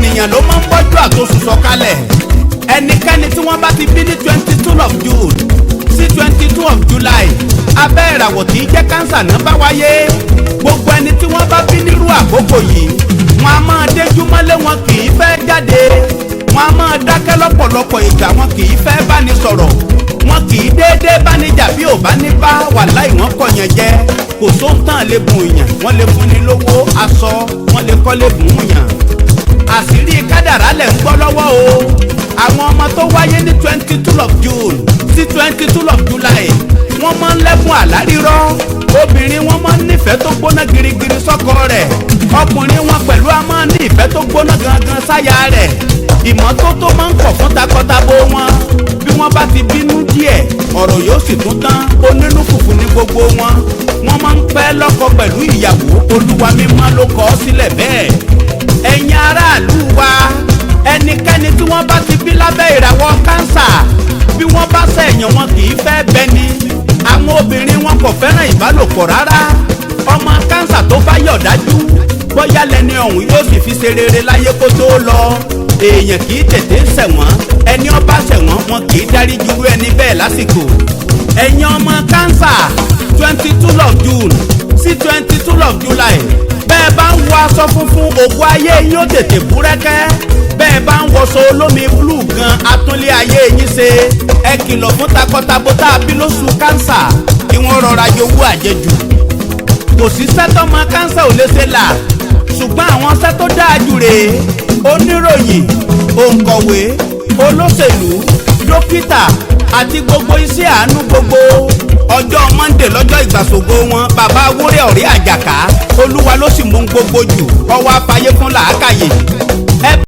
ènìyàn ló máa ń bọ́jú àtòsù sọ̀kalẹ̀ ẹnikẹ́ni tí wọ́n bá ti bí ní 22 of June sí 22 of July abẹ́ ìràwọ̀ tí í jẹ́ kánsà náà bá wáyé gbogbo ẹni tí wọ́n bá bí nírú àkókò yìí wọ́n á máa déjú mọ́lé wọn kì í fẹ́ jáde wọ́n á máa dákẹ́ lọ́pọ̀lọpọ̀ ìgbà wọn kì í fẹ́ báni sọ̀rọ̀ wọn kì í déédéé báni jà bí ò bá ní bá wàláì wọ́n kọ̀yàn jẹ kò sóńtàn lè bùn yàn wọ́n lè fúnni lówó aṣọ wọ́n lè kọ́lé bùn yàn àṣírí kádàrá lẹ̀ ń gbọ́ lọ́wọ́ o àwọn ọmọ tó wáyé ní 22 of June sí 22 of July wọ́n máa ń lẹ́kùn àlárírọ́ obìnrin wọn máa ń nífẹ̀ẹ́ tó gbóná girigiri sọ́kọ rẹ̀ ọkùnrin wọn pẹ̀lú a máa ń ní ìfẹ́ tó gbóná gangan sáyà rẹ̀ ìmọ́tótó máa ń kọ̀ fún takọtabo wọn bí wọ́n bá ti bínú díẹ̀ ọ̀rọ̀ yóò sì tún tán onínú fùfú ní gbogbo wọn wọ́n máa ń pẹ́ lọ́kọ pẹ̀lú ìyàwó olúwa mímọ́ ló kọ ọ́ sílẹ̀ bẹ́ẹ̀ ẹ̀yin aráàlú wa ẹnikẹ́ni tí wọ́n bá ti bí lábẹ́ ìràwọ̀ kánsà bí wọ́n bá ṣẹ̀yàn wọn kì í fẹ́ bẹni àwọn obìnrin wọn kò fẹ́ràn ìbálòpọ̀ rárá ọmọ kánsà tó bá yọ̀ dájú bóyá lẹni ọ̀hún yóò sì fi ṣe rere láyé kó tó lọ èèyàn kì í tètè ṣẹ̀wọ̀n ẹni ó bá ṣẹ̀wọ̀n wọn kì í dárí jurú ẹni bẹ́ẹ̀ lásìkò ẹ̀yin ọmọ kánsà 22 of June sí 22 of July bẹ́ẹ̀ bá ń wọ aṣọ funfun ògo ayé yín ó tètè búrẹ́kẹ́ bẹ́ẹ̀ bá ń wọṣọ olómi blue gan atúnlé ayé yín ṣe ẹ kìlọ̀ fún takọtabo tá a bí lóṣù kánsà kí wọ́n rọra yowó àjẹjù kò sí sẹ́tọ́mọ kánsà ò lè ṣe là ṣùgbọ́n àwọn ṣẹ́ tó dáa jù rèé oníròyìn òǹkọ̀wé olóṣèlú dókítà àti gbogbo iṣẹ́ àánú gbogbo ọjọ́ Monday lọ́jọ́ ìgbàsògo wọn bàbá wúrẹ́ ọ̀rẹ́ àjàká olúwa ló sì mú gbogbo jù ọwọ́ afáyé fún làákàyè